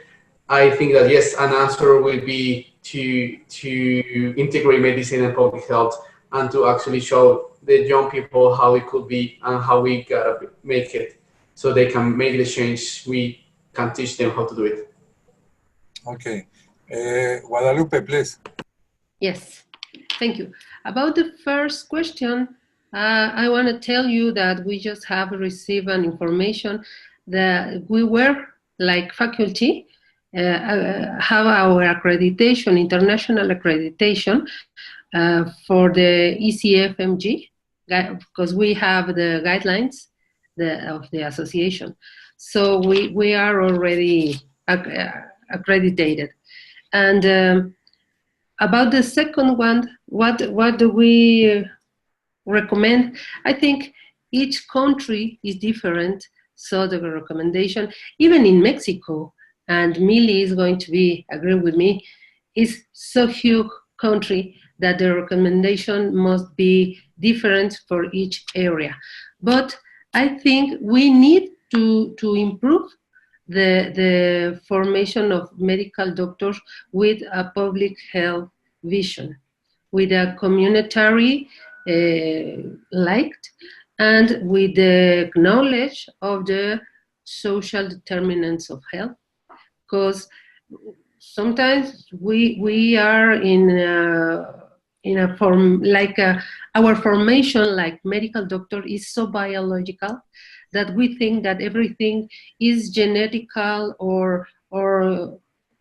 I think that yes, an answer will be to integrate medicine and public health, and to actually show the young people how it could be and how we gotta make it so they can make the change. We can teach them how to do it. Okay. Guadalupe, please. Yes, thank you. About the first question, I want to tell you that we just have received an information that we were, like faculty, have our accreditation, international accreditation for the ECFMG, because we have the guidelines of the association. So we are already accredited. And about the second one, what do we recommend? I think each country is different, so the recommendation, even in Mexico, and Millie is going to agree with me, is so huge country that the recommendation must be different for each area. But I think we need to improve the formation of medical doctors with a public health vision, with a communitary liked, and with the knowledge of the social determinants of health. Because sometimes we are in a form like our formation, like medical doctor, is so biological that we think that everything is genetical or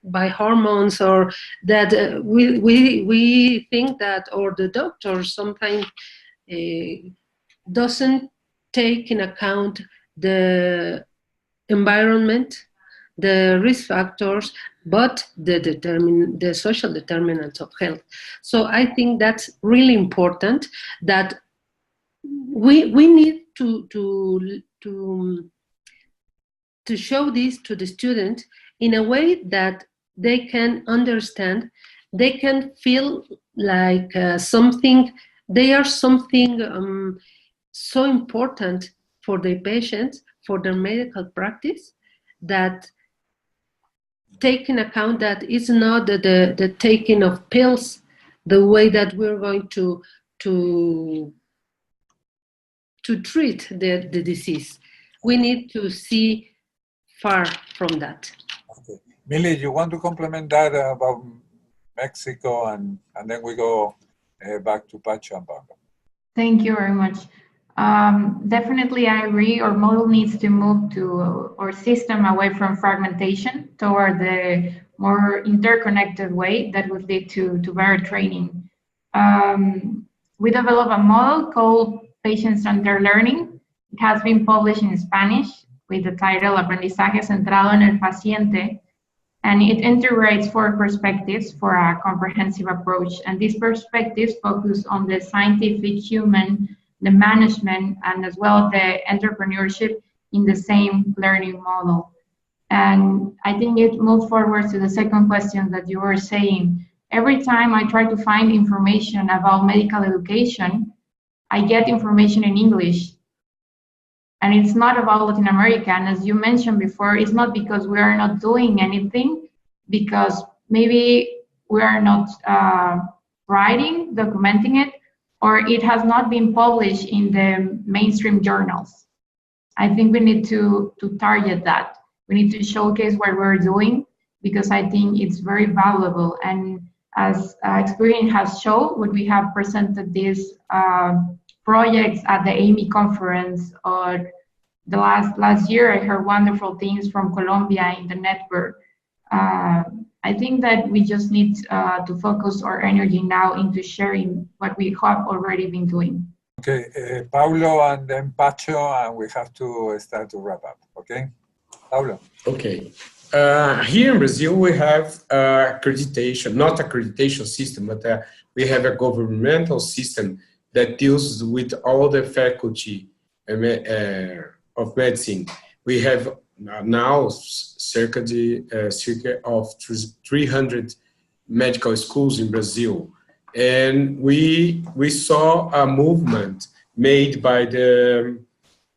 by hormones, or that we think that, or the doctor sometimes doesn't take in account the environment, the risk factors, but the social determinants of health. So I think that's really important, that we need to show this to the student in a way that they can understand, they can feel like something, they are something so important for their patients, for their medical practice, that take in account that it's not the taking of pills the way that we're going to treat the disease. We need to see far from that. Okay. Millie, you want to complement that about Mexico, and then we go back to PAHO and PAHO. Thank you very much. Definitely, I agree. Our model needs to move to our system away from fragmentation toward the more interconnected way that would lead to better training. we developed a model called Patient-Centered Learning. It has been published in Spanish with the title Aprendizaje Centrado en el Paciente, and it integrates 4 perspectives for a comprehensive approach. And these perspectives focus on the scientific, human, the management, and as well the entrepreneurship in the same learning model. And I think it moves forward to the second question that you were saying. Every time I try to find information about medical education, I get information in English. And it's not about Latin America. And as you mentioned before, it's not because we are not doing anything, because maybe we are not writing, documenting it, or it has not been published in the mainstream journals. I think we need to target that. We need to showcase what we're doing, because I think it's very valuable. And as experience has shown, when we have presented these projects at the AMI conference, or the last year, I heard wonderful things from Colombia in the network. I think that we just need to focus our energy now into sharing what we have already been doing. Okay, Paulo and then Pacho, and we have to start to wrap up, okay? Paulo. Okay. Here in Brazil, we have accreditation, not accreditation system, but we have a governmental system that deals with all the faculty of medicine. We have now circa of 300 medical schools in Brazil. And we saw a movement made by the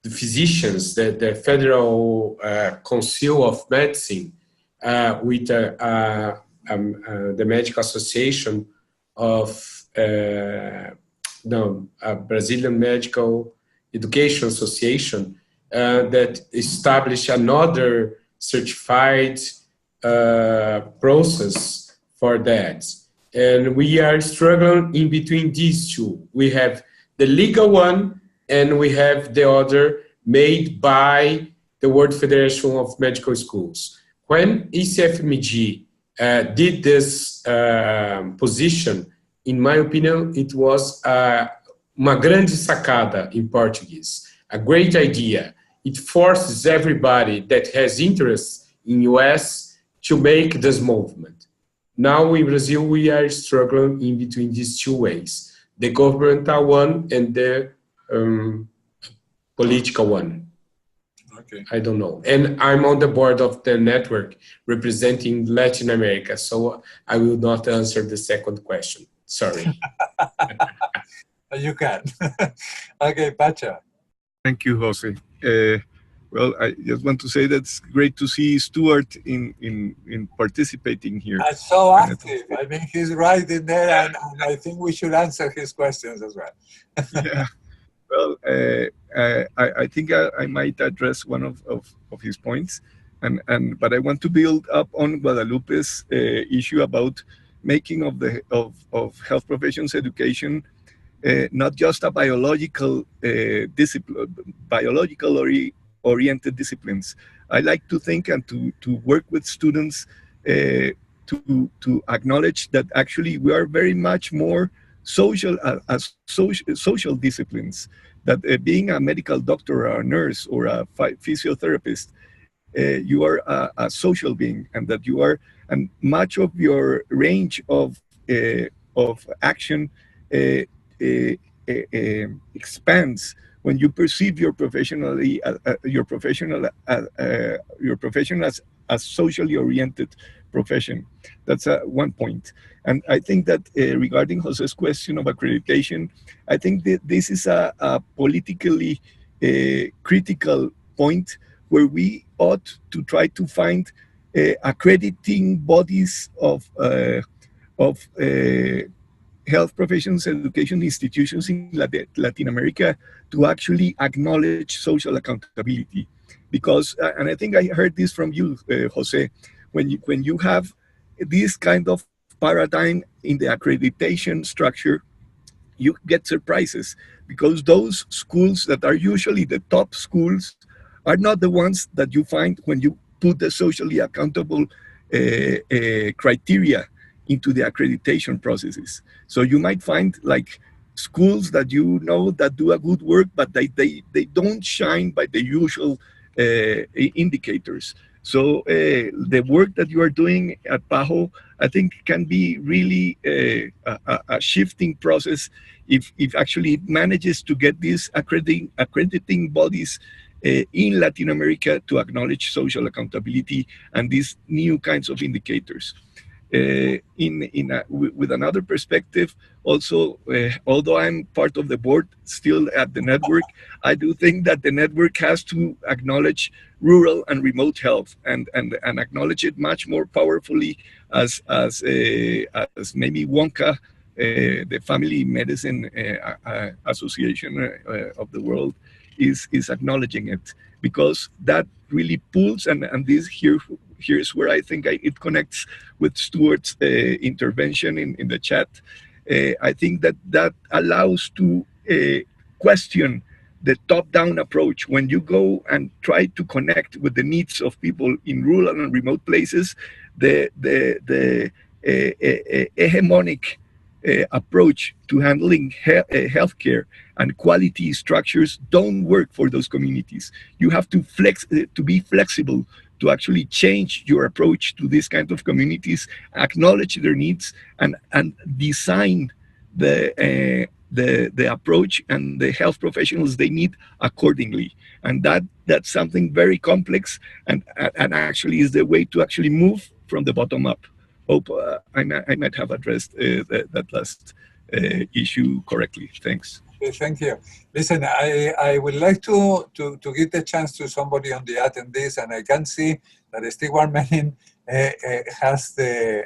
physicians, the Federal Council of Medicine, with the Medical Association of Brazilian Medical Education Association, that established another certified process for that. And we are struggling in between these two. We have the legal one, and we have the other made by the World Federation of Medical Schools. When ECFMG did this position, in my opinion, it was uma grande sacada in Portuguese, a great idea. It forces everybody that has interest in US to make this movement. Now in Brazil, we are struggling in between these two ways, the governmental one and the political one. Okay. I don't know. And I'm on the board of the network representing Latin America, so I will not answer the second question. Sorry. You can. Okay, Pacha. Thank you, Jose. Well, I just want to say that it's great to see Stuart in participating here. That's so active. I mean, he's right in there, and I think we should answer his questions as well. Yeah. Well, I think I might address one of his points, but I want to build up on Guadalupe's issue about making of health professions education not just a biological discipline, oriented disciplines. I like to think and to work with students to acknowledge that actually we are very much more social disciplines. That being a medical doctor or a nurse or a physiotherapist, you are a social being, and that you are, and much of your range of action expands when you perceive your profession as a socially oriented profession. That's one point. And I think that regarding Jose's question of accreditation, I think that this is a politically critical point where we ought to try to find accrediting bodies of health professions, education institutions in Latin America to actually acknowledge social accountability. Because, and I think I heard this from you, Jose, when you have this kind of paradigm in the accreditation structure, you get surprises, because those schools that are usually the top schools are not the ones that you find when you put the socially accountable criteria into the accreditation processes. So you might find like schools that you know that do a good work, but they don't shine by the usual indicators. So the work that you are doing at PAHO, I think, can be really a shifting process if actually it manages to get these accrediting bodies in Latin America to acknowledge social accountability and these new kinds of indicators. With another perspective, also, although I'm part of the board still at the network, I do think that the network has to acknowledge rural and remote health and acknowledge it much more powerfully as maybe WONCA, the Family Medicine Association of the world, is acknowledging it, because that really pulls, and this here's where I think it connects with Stuart's intervention in the chat. I think that allows to question the top-down approach. When you go and try to connect with the needs of people in rural and remote places, the hegemonic approach to handling healthcare and quality structures don't work for those communities. You have to be flexible to actually change your approach to these kind of communities, acknowledge their needs, and design the approach and the health professionals they need accordingly. And that's something very complex, and actually is the way to actually move from the bottom up. Hope I might have addressed that last issue correctly. Thanks. Okay, thank you. Listen, I would like to give the chance to somebody on the attendees, and I can see that Stewart Menin has the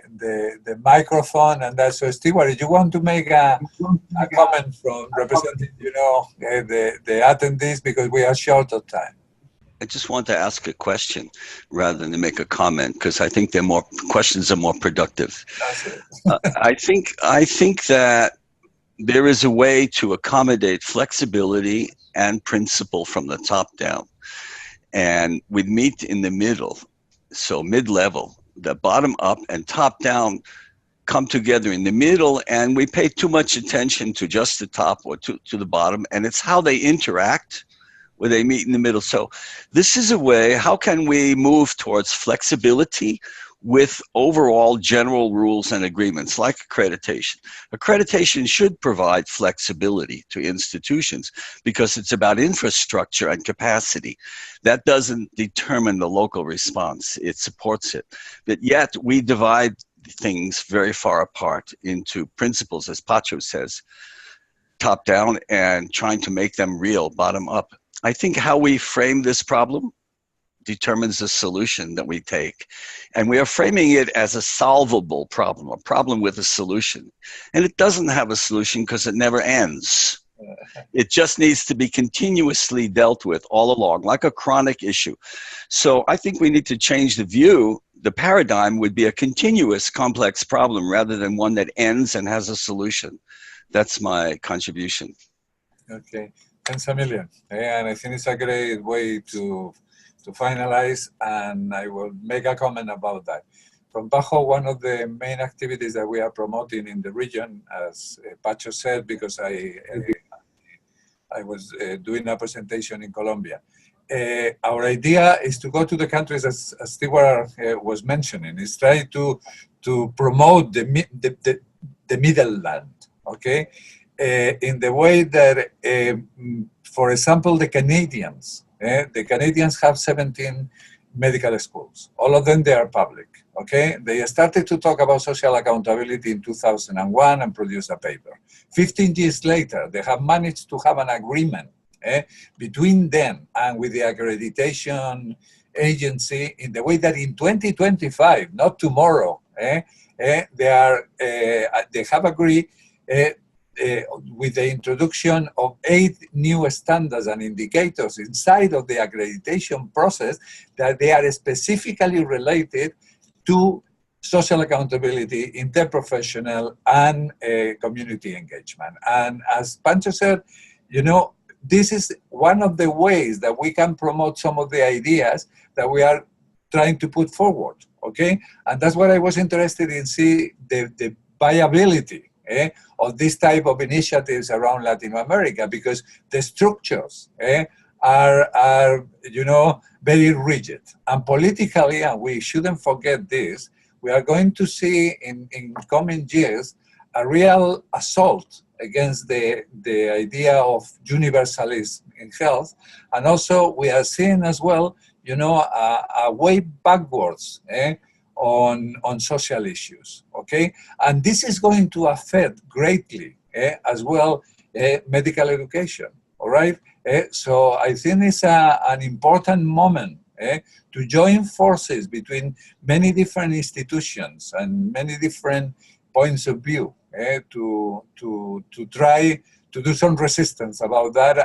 microphone, and that's so. Stewart, if you want to make a comment from representing, the attendees, because we are short of time. I just want to ask a question rather than to make a comment, because I think questions are more productive. I think that there is a way to accommodate flexibility and principle from the top down, and we meet in the middle. So mid-level, the bottom up and top down come together in the middle, and we pay too much attention to just the top or to the bottom, and it's how they interact where they meet in the middle. So this is a way, how can we move towards flexibility with overall general rules and agreements like accreditation? Accreditation should provide flexibility to institutions because it's about infrastructure and capacity. That doesn't determine the local response, it supports it. But yet we divide things very far apart into principles, as Pacho says, top down, and trying to make them real, bottom up. I think how we frame this problem determines the solution that we take. And we are framing it as a solvable problem, a problem with a solution. And it doesn't have a solution because it never ends. It just needs to be continuously dealt with all along, like a chronic issue. So I think we need to change the view. The paradigm would be a continuous complex problem rather than one that ends and has a solution. That's my contribution. Okay, thanks a million. And I think it's a great way to finalize, and I will make a comment about that. From PAHO, one of the main activities that we are promoting in the region, as Pacho said, because I was doing a presentation in Colombia. Our idea is to go to the countries, as Stewart was mentioning, is try to promote the middle land, okay? In the way that, for example, the Canadians have 17 medical schools. All of them, they are public, okay? They started to talk about social accountability in 2001 and produced a paper. 15 years later, they have managed to have an agreement between them and with the accreditation agency in the way that in 2025, not tomorrow, they have agreed with the introduction of 8 new standards and indicators inside of the accreditation process that they are specifically related to social accountability, interprofessional, and community engagement. And as Pancho said, this is one of the ways that we can promote some of the ideas that we are trying to put forward, okay? And that's what I was interested in, see the viability of this type of initiatives around Latin America, because the structures are, you know, very rigid. And politically, and we shouldn't forget this, we are going to see in coming years a real assault against the idea of universalism in health. And also we are seeing as well, you know, a way backwards on social issues, okay? And this is going to affect greatly as well medical education, all right? So I think it's an important moment to join forces between many different institutions and many different points of view to try to do some resistance about that,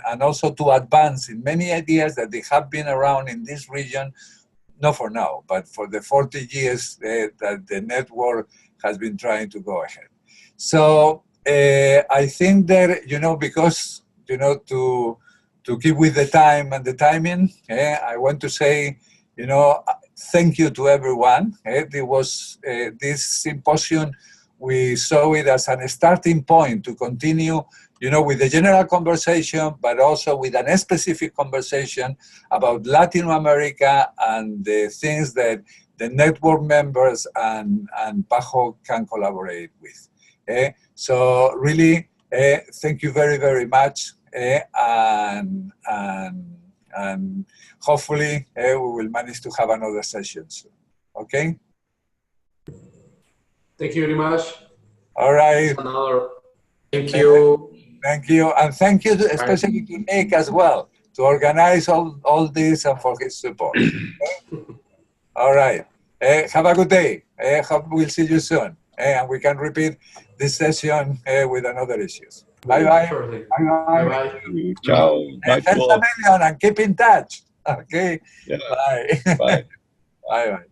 and also to advance in many ideas that they have been around in this region, not for now, but for the 40 years that the network has been trying to go ahead. So I think that, you know, because, you know, to keep with the time and the timing, I want to say, you know, thank you to everyone. There was this symposium, we saw it as a starting point to continue, you know, with the general conversation, but also with a specific conversation about Latin America and the things that the network members and PAHO can collaborate with. So really, thank you very, very much. And hopefully we will manage to have another session soon. Okay? Thank you very much. All right. Thank you. Thank you. And thank you especially to Nick as well, to organize all this and for his support. All right. Have a good day. Hope we'll see you soon. And we can repeat this session with another issues. Bye-bye. Bye-bye. Ciao. Bye, Thanks a million and keep in touch. Okay. Yeah. Bye. Bye. Bye-bye.